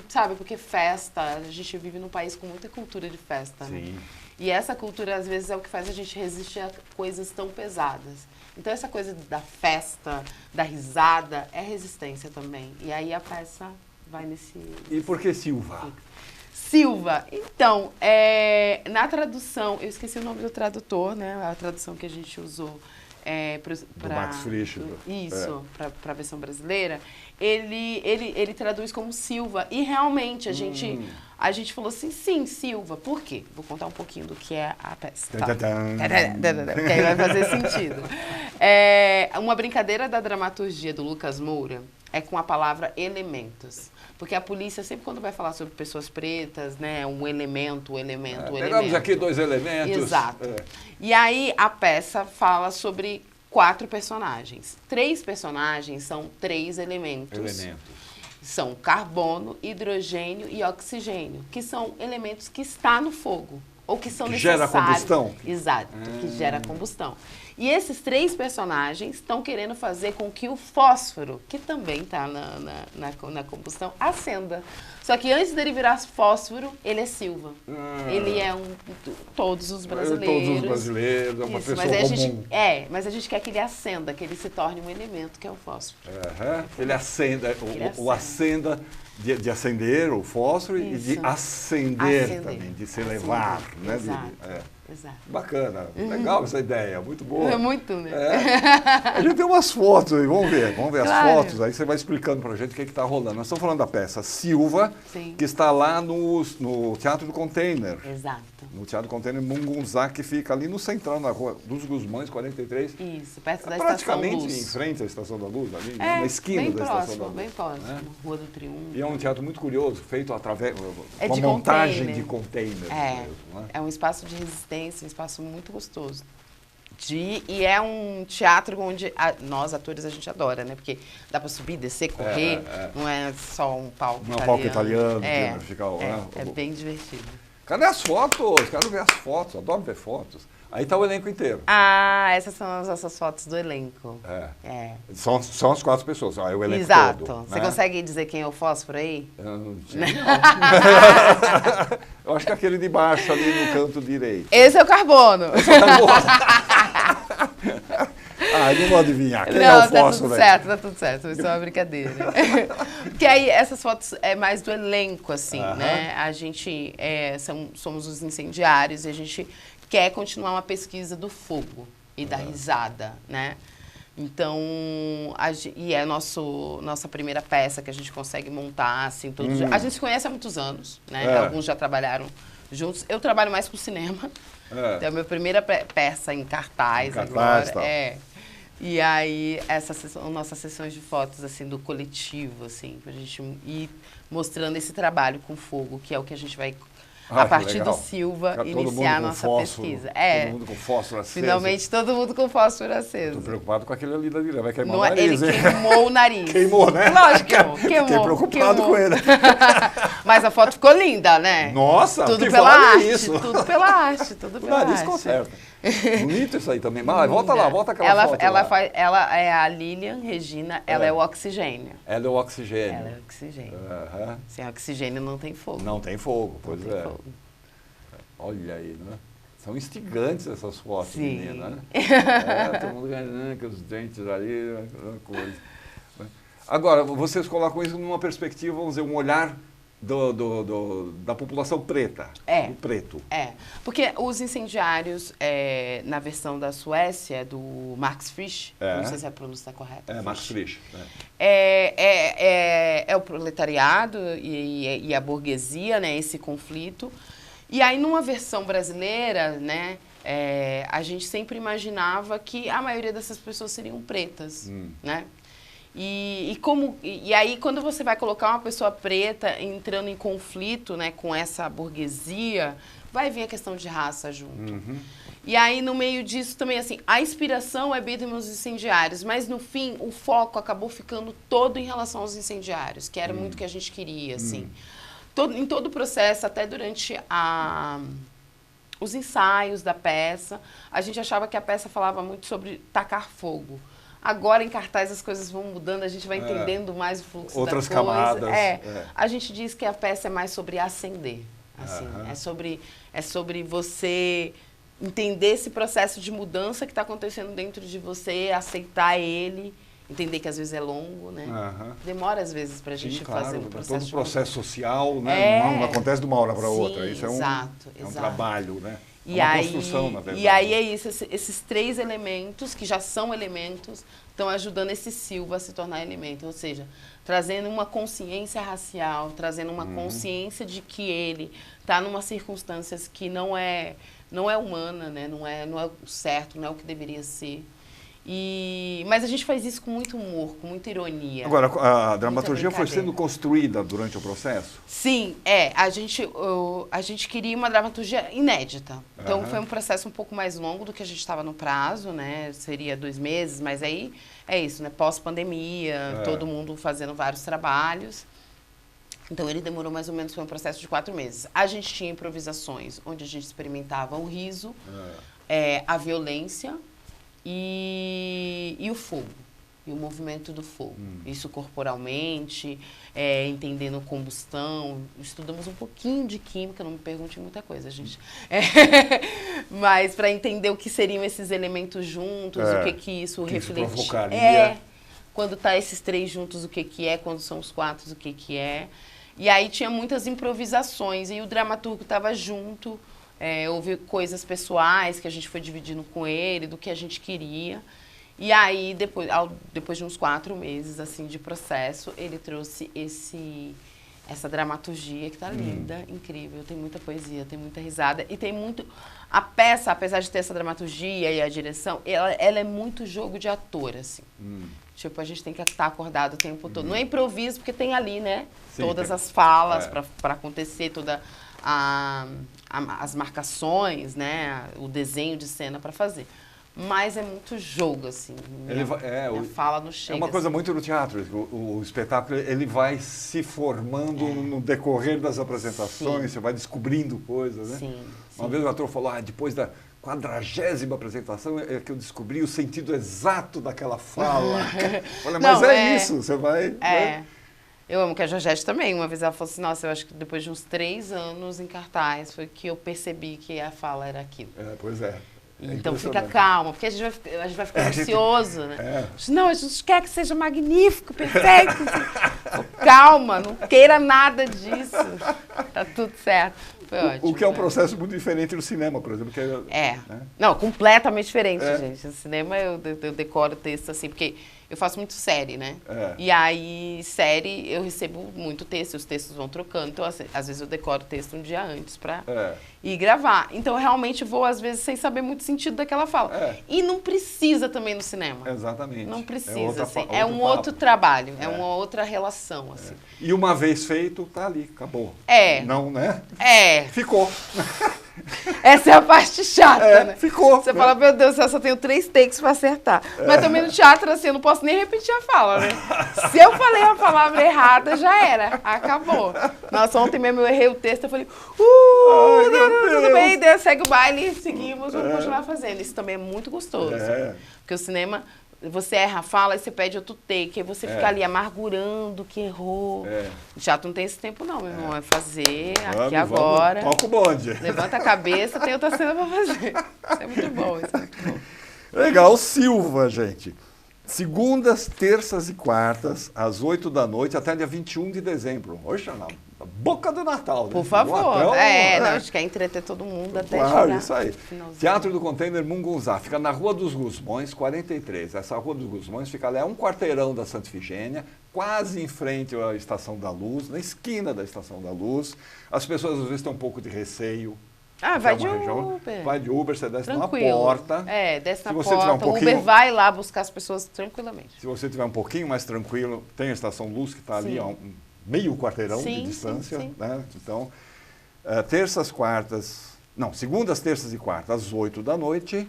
sabe? Porque festa, a gente vive num país com muita cultura de festa, né? E essa cultura, às vezes, é o que faz a gente resistir a coisas tão pesadas. Então, essa coisa da festa, da risada, é resistência também. E aí a peça vai nesse... E por que Silva? Silva. Então, na tradução, eu esqueci o nome do tradutor, né? A tradução que a gente usou do Max Frisch. Isso, para a versão brasileira. Ele traduz como Silva. E realmente, a gente falou assim, sim, Silva. Por quê? Vou contar um pouquinho do que é a peça. Tá? Que aí vai fazer sentido. Uma brincadeira da dramaturgia do Lucas Moura é com a palavra elementos. Porque a polícia, sempre quando vai falar sobre pessoas pretas, né, um elemento. Pegamos aqui 2 elementos. Exato. E aí a peça fala sobre 4 personagens. 3 personagens são 3 elementos. São carbono, hidrogênio e oxigênio, que são elementos que estão no fogo. Ou que são necessários. Gera combustão? Exato, que gera combustão. E esses 3 personagens estão querendo fazer com que o fósforo, que também está na combustão, acenda. Só que antes dele virar fósforo, ele é Silva. Ele é todos os brasileiros. Todos os brasileiros, é uma pessoa comum. Mas a gente quer que ele acenda, que ele se torne um elemento, que é o fósforo. Ele acenda, o acenda de acender o fósforo e de acender também, de se elevar. Né? Exato. Bacana, legal essa ideia, muito boa. É muito, né? A gente tem umas fotos aí, vamos ver as fotos, aí você vai explicando pra gente o que está rolando. Nós estamos falando da peça Silva, que está lá no Teatro do Container. Exato. No Teatro do Container Mungunzá, que fica ali no central, na rua dos Guzmães, 43. Isso, perto da praticamente Estação Luz. Em frente à Estação da Luz, ali, na esquina da Estação da Luz. Bem próximo, Rua do Triunfo. E é um teatro muito curioso, feito através de uma montagem de containers. Mesmo, né? É um espaço de resistência, um espaço muito gostoso. E é um teatro onde nós, atores, a gente adora, né? Porque dá pra subir, descer, correr, não é só um palco italiano. Não é um palco italiano. É bem divertido. Cadê as fotos? Quero ver as fotos, adoro ver fotos. Aí tá o elenco inteiro. Ah, essas são as nossas fotos do elenco. São as 4 pessoas, o elenco Exato. todo. Você consegue dizer quem é o Fósforo aí? Eu não sei, não. Eu acho que é aquele de baixo ali no canto direito. Esse é o Carbono. Eu não vou adivinhar. Quem é o Fósforo? Tá tudo certo. Isso é uma brincadeira. Porque aí essas fotos é mais do elenco, assim, né? A gente somos os incendiários e a gente quer continuar uma pesquisa do fogo e da risada, né? Então, e é nossa primeira peça que a gente consegue montar, assim, todos. A gente se conhece há muitos anos, né? Alguns já trabalharam juntos. Eu trabalho mais com cinema. Então, é a minha primeira peça em cartaz agora. Tá. E aí, essas são nossas sessões de fotos, assim, do coletivo, assim, pra gente ir mostrando esse trabalho com fogo, que é o que a gente vai, a partir do Silva, iniciar a nossa pesquisa. Todo mundo com fósforo aceso. Finalmente, todo mundo com fósforo aceso. Tô preocupado com aquele ali da direita, vai queimar o nariz, Ele queimou o nariz. Queimou, né? Lógico que queimou. Fiquei preocupado com ele. Mas a foto ficou linda, né? Nossa, tudo pela arte, tudo pela arte. O nariz conserta. Bonito isso aí também. Mas volta lá, volta aquela foto ela é a Lilian Regina, ela é o oxigênio. Ela é o oxigênio. Ela é o oxigênio. Sem oxigênio não tem fogo. Não tem fogo, pois é. Olha aí, né? São instigantes essas fotos, menina, né? Todo mundo ganhando, com os dentes ali, uma coisa. Agora, vocês colocam isso numa perspectiva, vamos dizer, um olhar da população preta, do preto. Porque os incendiários, na versão da Suécia, do Max Frisch, não sei se a pronúncia está correta. Max Frisch. É o proletariado e a burguesia, né, esse conflito. E aí, numa versão brasileira, né, a gente sempre imaginava que a maioria dessas pessoas seriam pretas, né? E aí, quando você vai colocar uma pessoa preta entrando em conflito, né, com essa burguesia, vai vir a questão de raça junto. E aí, no meio disso também, assim, a inspiração é Beatles e os Incendiários, mas no fim, o foco acabou ficando todo em relação aos incendiários, que era muito o que a gente queria, assim. Em todo o processo, até durante os ensaios da peça, a gente achava que a peça falava muito sobre tacar fogo. Agora, em cartaz, as coisas vão mudando, a gente vai entendendo mais o fluxo outras da coisa. Camadas. A gente diz que a peça é mais sobre acender. Assim, é sobre você entender esse processo de mudança que está acontecendo dentro de você, aceitar ele, entender que às vezes é longo, né? Demora às vezes para a gente fazer um processo. Todo o processo social, né? Não acontece de uma hora para outra. Isso é um trabalho, né? Uma construção, na verdade. E aí é isso, esses 3 elementos, que já são elementos, estão ajudando esse Silva a se tornar elemento. Ou seja, trazendo uma consciência racial, trazendo uma consciência de que ele está numa circunstância que não é humana, né? Não é o certo, não é o que deveria ser. Mas a gente faz isso com muito humor, com muita ironia. Agora, a dramaturgia foi sendo construída durante o processo? Sim, a gente queria uma dramaturgia inédita. Então, foi um processo um pouco mais longo do que a gente estava no prazo, né? Seria 2 meses, mas aí é isso, né? Pós-pandemia, todo mundo fazendo vários trabalhos. Então, ele demorou mais ou menos, foi um processo de 4 meses. A gente tinha improvisações, onde a gente experimentava o riso, a violência, e o fogo, e o movimento do fogo. Isso corporalmente, entendendo combustão. Estudamos um pouquinho de química, não me pergunte muita coisa, gente. Mas para entender o que seriam esses elementos juntos, o que isso reflete. Provocaria. Quando tá esses 3 juntos, o que é, quando são os 4, o que é. E aí tinha muitas improvisações, e o dramaturgo estava junto. Houve coisas pessoais que a gente foi dividindo com ele, do que a gente queria. E aí, depois de uns 4 meses assim, de processo, ele trouxe essa dramaturgia que tá linda, incrível. Tem muita poesia, tem muita risada. E tem muito... A peça, apesar de ter essa dramaturgia e a direção, ela é muito jogo de ator, assim. Tipo, a gente tem que estar acordado o tempo todo. Não é improviso, porque tem ali, né? Sim, todas as falas para acontecer, toda as marcações, né, o desenho de cena para fazer. mas é muito jogo, assim. Minha fala não chega. É uma coisa assim. muito no teatro. O espetáculo ele vai se formando no decorrer das apresentações, você vai descobrindo coisas, né? Sim. Uma vez o ator falou, depois da 40ª apresentação é que eu descobri o sentido exato daquela fala. Olha, mas isso, você vai... Né? Eu amo que a Georgette também. Uma vez ela falou assim, nossa, eu acho que depois de uns 3 anos em cartaz foi que eu percebi que a fala era aquilo. Pois é. Então fica calma, porque a gente vai ficar ansioso, né? Não, a gente quer que seja magnífico, perfeito. Calma, não queira nada disso. Tá tudo certo. Foi ótimo. O que é um processo muito diferente no cinema, por exemplo. Né? Não, completamente diferente, gente. No cinema eu decoro o texto assim, porque eu faço muito série, né? E aí, série, eu recebo muito texto, os textos vão trocando. Então, assim, às vezes eu decoro o texto um dia antes pra ir gravar. Então, eu realmente vou, às vezes, sem saber muito o sentido daquela fala. E não precisa também no cinema. Exatamente. Não precisa, assim. É um outro trabalho, é uma outra relação, assim. E uma vez feito, tá ali, acabou. Não, né? Ficou. Essa é a parte chata, né? Ficou. Você fala, meu Deus, eu só tenho 3 takes pra acertar. Mas também no teatro, assim, eu não posso nem repetir a fala, né? Se eu falei a palavra errada, já era. Acabou. Nossa, ontem mesmo eu errei o texto, eu falei, tudo bem, segue o baile, seguimos, vamos continuar fazendo. Isso também é muito gostoso. Porque o cinema... Você erra a fala e você pede outro take, aí você fica ali amargurando que errou. O teatro não tem esse tempo não, meu irmão, é fazer aqui agora. Toca o bonde. Levanta a cabeça, tem outra cena pra fazer. Isso é muito bom, isso é muito bom. Legal, Silva, gente. Segundas, terças e quartas, às 8 da noite, até dia 21 de dezembro. Oxa, na boca do Natal. Por favor. Não, a gente quer entreter todo mundo até chegar. Isso aí. Teatro do Container Mungunzá, fica na Rua dos Gusmões, 43. Essa Rua dos Gusmões fica ali, é um quarteirão da Santa Ifigênia, quase em frente à Estação da Luz, na esquina da Estação da Luz. As pessoas às vezes têm um pouco de receio. Vai de Uber. Vai de Uber, você desce Tranquilo. na porta. Desce na porta. O Uber vai lá buscar as pessoas tranquilamente. Se você estiver um pouquinho mais tranquilo, tem a Estação Luz que está ali, meio quarteirão de distância. Né? Então, segundas, terças e quartas, às 8 da noite,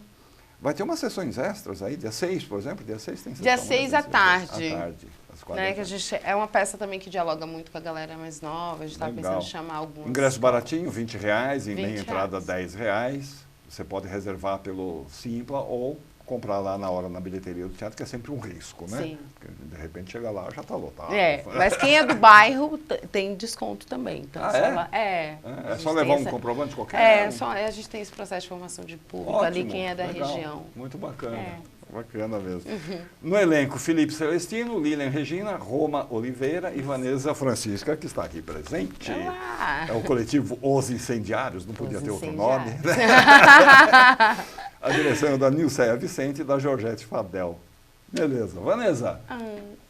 vai ter umas sessões extras aí, dia 6, por exemplo, dia 6 tem sessão. Dia 6 à tarde. Às 4 né, que a gente, é uma peça também que dialoga muito com a galera mais nova, a gente está pensando em chamar alguns. Ingresso baratinho, R$20, e meia entrada R$10. Você pode reservar pelo Simpla ou comprar lá na hora na bilheteria do teatro, que é sempre um risco, né? Sim. Porque de repente chega lá, já está lotado. Mas quem é do bairro tem desconto também. Então, é só levar um comprovante qualquer? A gente tem esse processo de formação de público ali, quem é da região. Muito bacana. Bacana mesmo. No elenco, Felipe Celestino, Lilian Regina, Roma Oliveira e Vanessa Francisca, que está aqui presente. Olá. É o coletivo Os Incendiários, não podia ter outro nome. Né? A direção é da Nilceia Vicente e da Georgette Fadel. Beleza. Vanessa,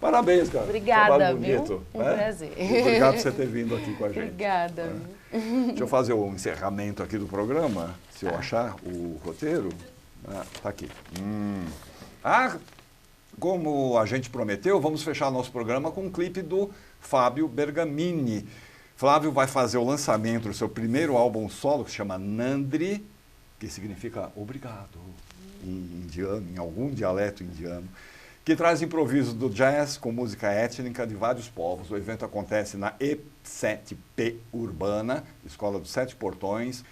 parabéns, cara. Obrigada, viu? Um prazer. Obrigado por você ter vindo aqui com a gente. Obrigada. Deixa eu fazer o encerramento aqui do programa, se eu achar o roteiro. Tá aqui. Como a gente prometeu, vamos fechar nosso programa com um clipe do Fábio Bergamini. Flávio vai fazer o lançamento do seu primeiro álbum solo, que se chama Nandri, que significa obrigado, em indiano, em algum dialeto indiano, que traz improviso do jazz com música étnica de vários povos. O evento acontece na E7P Urbana, Escola dos Sete Portões,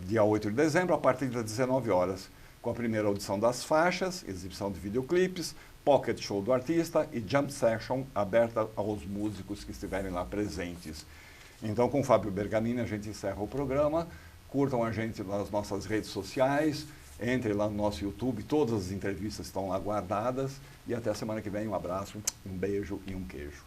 dia 8 de dezembro, a partir das 19 horas. Com a primeira audição das faixas, exibição de videoclipes, pocket show do artista e jam session aberta aos músicos que estiverem lá presentes. Então, com o Fábio Bergamini, a gente encerra o programa. Curtam a gente nas nossas redes sociais, entrem lá no nosso YouTube, todas as entrevistas estão lá guardadas. E até a semana que vem, um abraço, um beijo e um queijo.